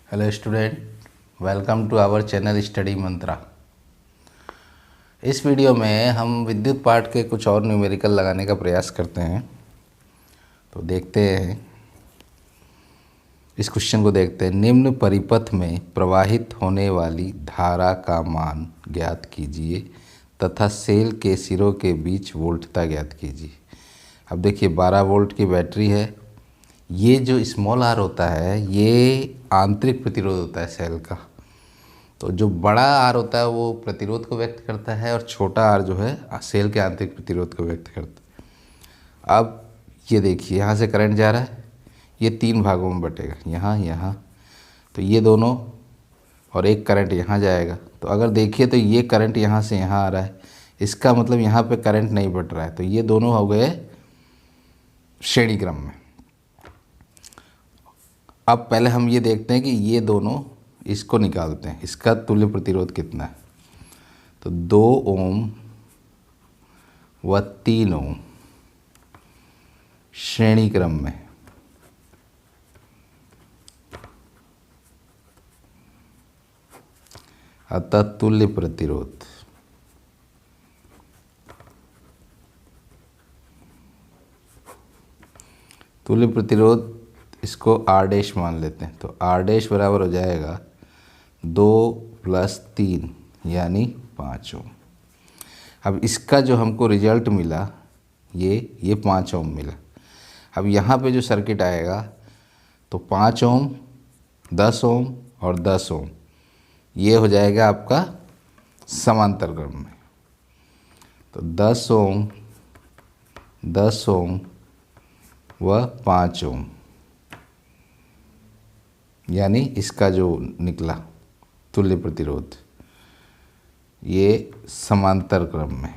Hello student, welcome to our channel study Mantra. इस video में हम विद्युत पाठ के कुछ और न्यूमेरिकल लगाने का प्रयास करते हैं। तो देखते हैं, इस क्वेश्चन को देखते हैं। निम्न परिपथ में प्रवाहित होने वाली धारा का मान ज्ञात कीजिए तथा सेल के सिरों के बीच वोल्टता ज्ञात कीजिए। अब देखिए 12 वोल्ट की बैटरी है। ये जो स्मॉल आर होता है ये आंतरिक प्रतिरोध होता है सेल का। तो जो बड़ा आर होता है वो प्रतिरोध को व्यक्त करता है और छोटा आर जो है सेल के आंतरिक प्रतिरोध को व्यक्त करता है। अब ये देखिए, यहाँ से करंट जा रहा है, ये 3 भागों में बटेगा, यहाँ यहाँ। तो ये दोनों और एक करंट यहाँ जाएगा। तो अगर देखिए तो ये करंट यहाँ से यहाँ आ रहा है, इसका मतलब यहाँ पे करंट नहीं बट रहा है। तो ये दोनों हो गए श्रेणी क्रम में। अब पहले हम ये देखते हैं कि ये दोनों, इसको निकालते हैं, इसका तुल्य प्रतिरोध कितना है। तो 2 ओम व 3 ओम श्रेणी क्रम में, अतः तुल्य प्रतिरोध इसको आर डैश मान लेते हैं। तो आर डैश बराबर हो जाएगा 2 + 3 यानी 5 ओम। अब इसका जो हमको रिजल्ट मिला ये 5 ओम मिला। अब यहाँ पे जो सर्किट आएगा तो 5 ओम, 10 ओम और 10 ओम, ये हो जाएगा आपका समांतर क्रम में। तो 10 ओम, 10 ओम व 5 ओम, यानी इसका जो निकला तुल्य प्रतिरोध ये समांतर क्रम में।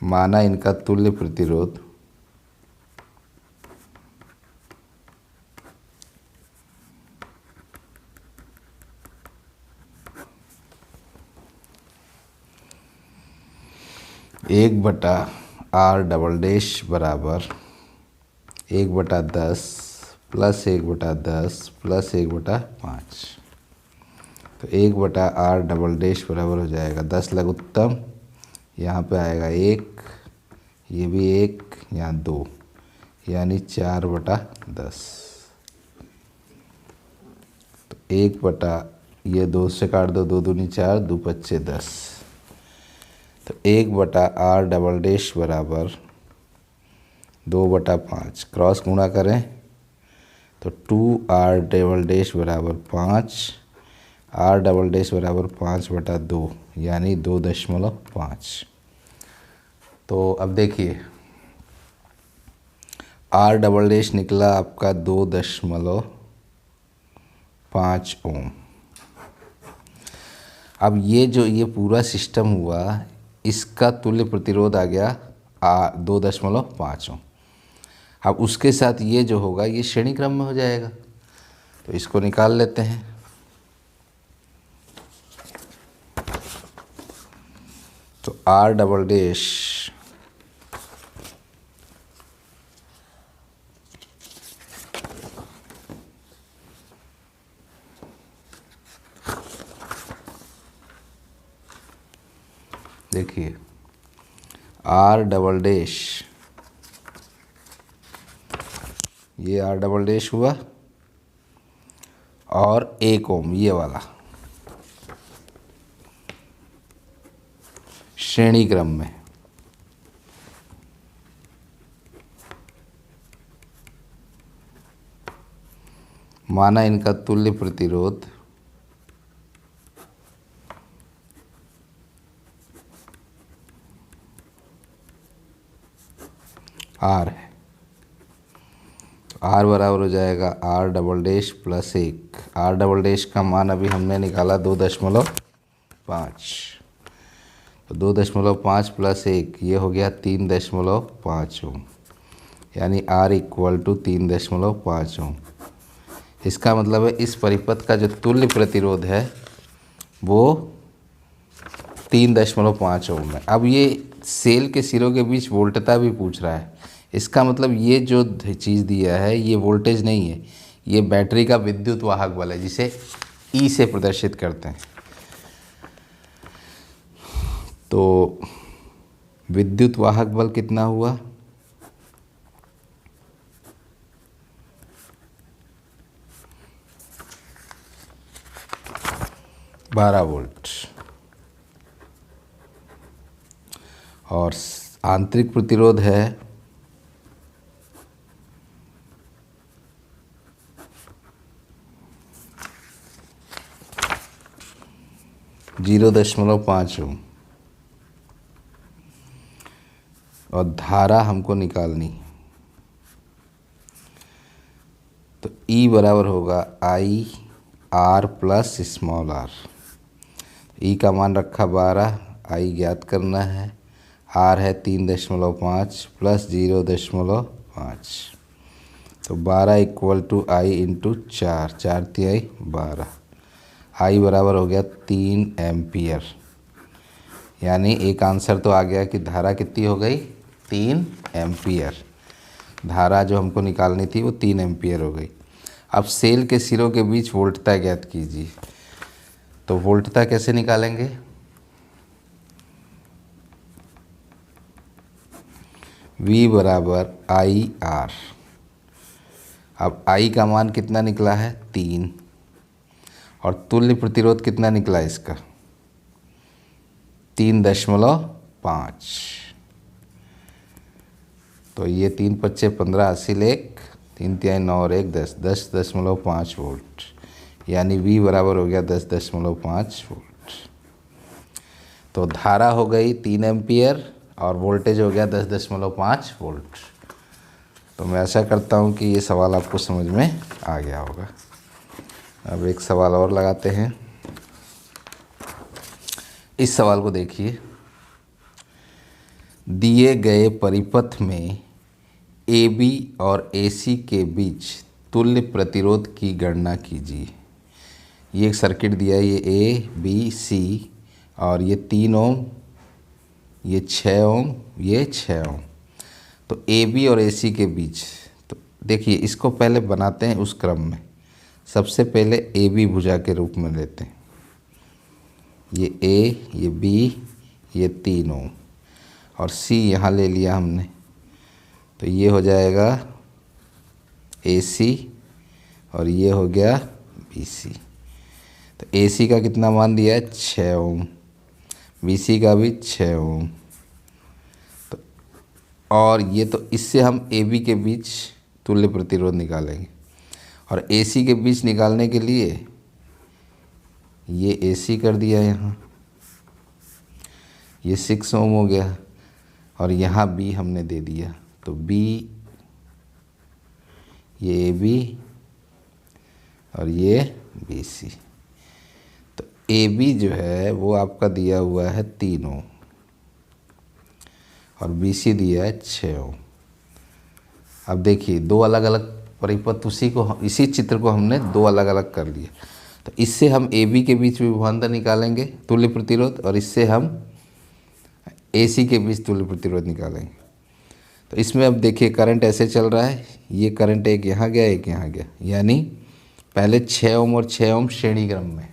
माना इनका तुल्य प्रतिरोध एक बटा आर डबल डैश बराबर 1/10 + 1/10 + 1/5। तो 1/r डबल डैश बराबर हो जाएगा 10 लघुत्तम, यहाँ पे आएगा 1, ये भी 1, यहाँ 2, यानी 4/10। तो 1 ये 2 से काट दो, 2 दूनी 4, 2 पच्चे 10। तो 1/r डबल डैश बराबर 2/5, क्रॉस गुणा करें तो 2r डबल डैश बराबर 5, r डबल डैश बराबर 5/2 यानी 2.5। तो अब देखिए r डबल डैश निकला आपका 2.5 ओम। अब ये पूरा सिस्टम हुआ, इसका तुल्य प्रतिरोध आ गया 2.5 ओम। अब उसके साथ ये जो होगा ये श्रेणी क्रम में हो जाएगा। तो इसको निकाल लेते हैं। तो आर डबल डैश देखिए, आर डबल डैश, ये आर डबल डैश हुआ और 1 ओम ये वाला श्रेणी क्रम में। माना इनका तुल्य प्रतिरोध आर है। तो आर बराबर हो जाएगा R double dash + 1। R double dash का मान अभी हमने निकाला 2.5। तो 2.5 + 1 ये हो गया 3.5 ओम, यानी R = 3.5 ओम। इसका मतलब है इस परिपथ का जो तुल्य प्रतिरोध है वो 3.5 ओम है। अब ये सेल के सिरों के बीच वोल्टता भी पूछ रहा है, इसका मतलब ये जो चीज़ दिया है ये वोल्टेज नहीं है, ये बैटरी का विद्युत वाहक बल है जिसे ई से प्रदर्शित करते हैं। तो विद्युत वाहक बल कितना हुआ? 12 वोल्ट। और आंतरिक प्रतिरोध है 0.5 ओम। और धारा हमको निकालनी, तो E बराबर होगा I R plus small R. E का मान रखा 12, आई ज्ञात करना है, आर है 3.5 प्लस 0.5, तो 12 इक्वल टू आई इंटू 4, 4 तिहाई 12। आई बराबर हो गया 3 एम्पियर। यानी एक आंसर तो आ गया कि धारा कितनी हो गई? 3 एम्पियर। धारा जो हमको निकालनी थी वो 3 एम्पियर हो गई। अब सेल के सिरों के बीच वोल्टता ज्ञात कीजिए। तो वोल्टता कैसे निकालेंगे? V बराबर आई आर। अब I का मान कितना निकला है? 3। और तुल्य प्रतिरोध कितना निकला इसका? 3.5। तो ये 3 पच्चे 15, 80 लेख, 3 तिहाई 9 और 1 10, 10.5 वोल्ट। यानी V बराबर हो गया 10.5 वोल्ट। तो धारा हो गई 3 एम्पियर और वोल्टेज हो गया 10.5 वोल्ट। तो मैं आशा करता हूँ कि ये सवाल आपको समझ में आ गया होगा। अब एक सवाल और लगाते हैं। इस सवाल को देखिए। दिए गए परिपथ में AB और AC के बीच तुल्य प्रतिरोध की गणना कीजिए। ये एक सर्किट दिया है, ये A B C और ये 3 ओम, ये 6 ओम, ये 6 ओम। तो AB और AC के बीच, तो देखिए इसको पहले बनाते हैं उस क्रम में। सबसे पहले AB भुजा के रूप में लेते हैं, ये A, ये B, ये 3 ओम और C यहाँ ले लिया हमने। तो ये हो जाएगा AC और ये हो गया BC। तो AC का कितना मान दिया है? 6 ओम। BC का भी 6 ओम। तो और ये तो इससे हम AB के बीच तुल्य प्रतिरोध निकालेंगे। और AC के बीच निकालने के लिए ये AC कर दिया यहाँ, ये 6 ओम हो गया और यहाँ B हमने दे दिया। तो B, ये AB और ये BC। तो AB जो है वो आपका दिया हुआ है 3 ओम और BC दिया है 6 ओम। अब देखिए दो अलग अलग परिपथ, इसी चित्र को हमने दो अलग अलग कर लिया। तो इससे हम AB के बीच विभवांतर निकालेंगे तुल्य प्रतिरोध, और इससे हम AC के बीच तुल्य प्रतिरोध निकालेंगे। तो इसमें अब देखिए करंट ऐसे चल रहा है, ये करंट एक यहाँ गया एक यहाँ गया, यानी पहले 6 ओम और 6 ओम श्रेणी क्रम में।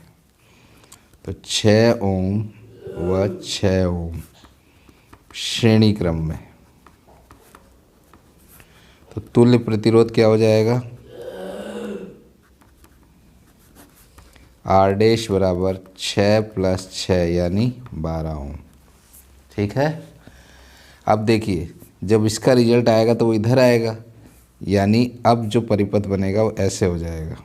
तो 6 ओम व 6 ओम श्रेणी क्रम में। तो तुल्य प्रतिरोध क्या हो जाएगा? R डैश बराबर 6 + 6 यानी 12 ओम। ठीक है। अब देखिए जब इसका रिजल्ट आएगा तो वो इधर आएगा, यानी अब जो परिपथ बनेगा वो ऐसे हो जाएगा।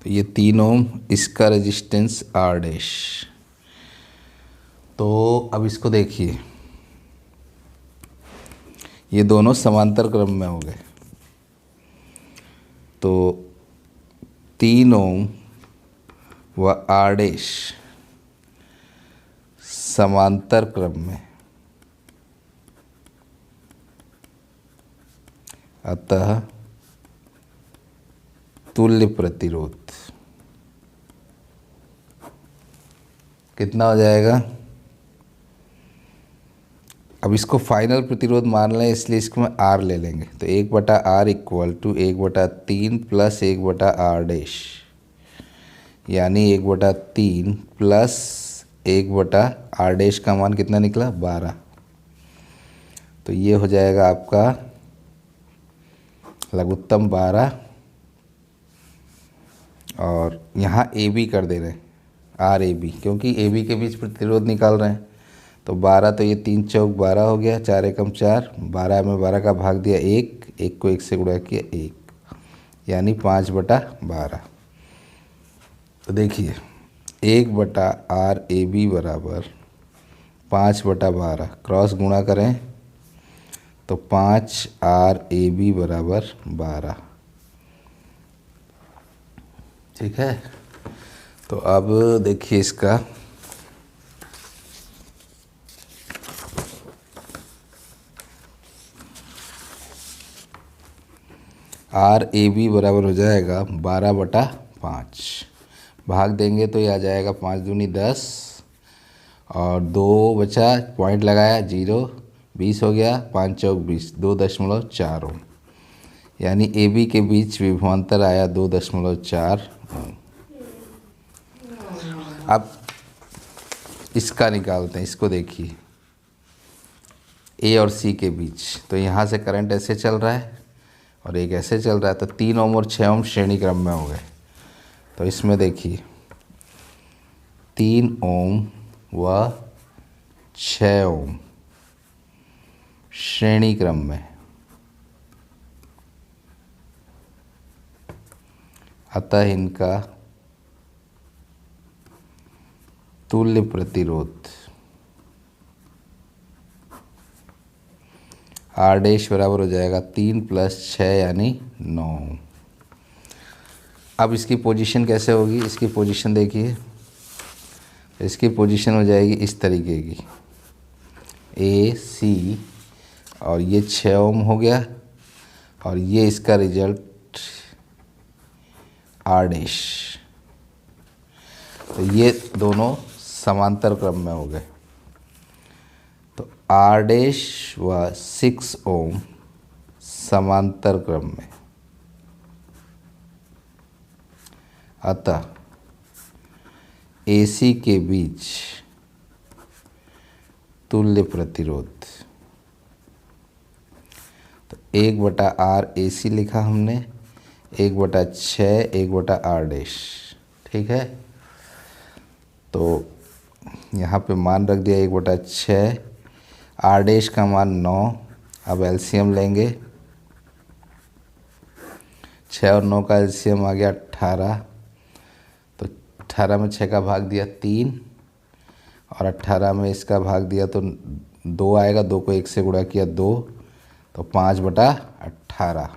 तो ये 3 ओम, इसका रेजिस्टेंस R डैश। तो अब इसको देखिए, ये दोनों समांतर क्रम में हो गए। तो 3 ओम व R डैश समांतर क्रम में, अतः तुल्य प्रतिरोध कितना हो जाएगा। अब इसको फाइनल प्रतिरोध मान लें, इसलिए इसको मैं आर ले लेंगे। तो 1/R equal to 1/3 plus 1/R dash, यानी 1/3 प्लस 1/R डैश का मान कितना निकला 12। तो ये हो जाएगा आपका लघुत्तम 12, और यहाँ ए बी कर दे रहे हैं आर ए बी, क्योंकि ए बी के बीच प्रतिरोध निकाल रहे हैं। तो 12, तो ये 3 चौक 12 हो गया, 4 एकम 4, 12 में 12 का भाग दिया 1, 1 को 1 से गुणा किया 1, यानी 5/12। तो देखिए 1/R ए बी बराबर 5/12, क्रॉस गुणा करें तो 5R ए बी बराबर 12। ठीक है, तो अब देखिए इसका आर ए बी बराबर हो जाएगा 12/5, भाग देंगे तो ये आ जाएगा 5 दूनी 10, और 2 बचा, पॉइंट लगाया 0, 20 हो गया, 5 चौक 20, 2.4 ओम, यानी ए बी के बीच विभवांतर आया 2.4 ओम। अब इसका निकालते हैं, इसको देखिए ए और सी के बीच। तो यहाँ से करंट ऐसे चल रहा है और एक ऐसे चल रहा है, तो 3 ओम और 6 ओम श्रेणी क्रम में हो गए। तो इसमें देखिए 3 ओम व 6 ओम श्रेणी क्रम में, अतः इनका तुल्य प्रतिरोध आर डैश बराबर हो जाएगा 3 + 6 यानी 9। अब इसकी पोजीशन कैसे होगी, इसकी पोजीशन देखिए, इसकी पोजीशन हो जाएगी इस तरीके की, ए सी, और ये 6 ओम हो गया, और ये इसका रिजल्ट आर डैश। तो ये दोनों समांतर क्रम में हो गए। तो आर डैश व 6 ओम समांतर क्रम में, अतः AC के बीच तुल्य प्रतिरोध, तो 1/R AC लिखा हमने, 1/6 1/R डैश। ठीक है, तो यहाँ पे मान रख दिया 1/6, आर डैश का मान 9। अब एलसीएम लेंगे, 6 और 9 का एलसीएम आ गया 18। तो 18 में 6 का भाग दिया 3, और 18 में इसका भाग दिया तो 2 आएगा, 2 को 1 से गुणा किया 2, तो 5/18।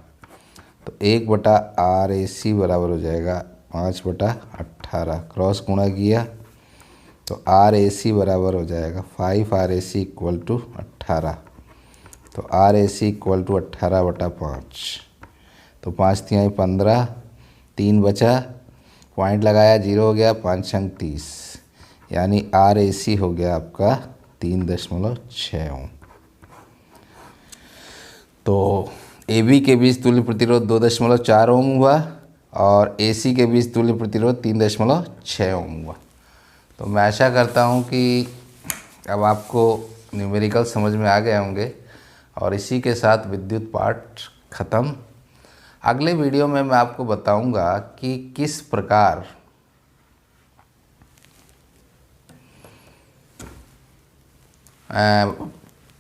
तो 1/R AC बराबर हो जाएगा 5/18, क्रॉस गुणा किया तो आर ए सी बराबर हो जाएगा 5R AC इक्वल टू 18। तो R A C equal to 18/5। तो 5 तिहाई 15, 3 बचा, पॉइंट लगाया 0 हो गया, 5 अंक 30, यानी आर ए सी हो गया आपका 3.6 ओम। तो ए बी के बीच तुल्य प्रतिरोध 2.4 ओम हुआ, और ए सी के बीच तुल्य प्रतिरोध 3.6 ओम हुआ। तो मैं आशा करता हूँ कि अब आपको न्यूमेरिकल समझ में आ गए होंगे, और इसी के साथ विद्युत पाठ ख़त्म। अगले वीडियो में मैं आपको बताऊंगा कि किस प्रकार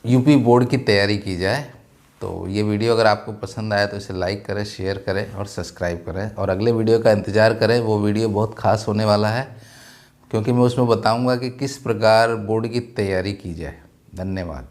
यूपी बोर्ड की तैयारी की जाए। तो ये वीडियो अगर आपको पसंद आया तो इसे लाइक करें, शेयर करें और सब्सक्राइब करें, और अगले वीडियो का इंतज़ार करें। वो वीडियो बहुत ख़ास होने वाला है, क्योंकि मैं उसमें बताऊंगा कि किस प्रकार बोर्ड की तैयारी की जाए। धन्यवाद।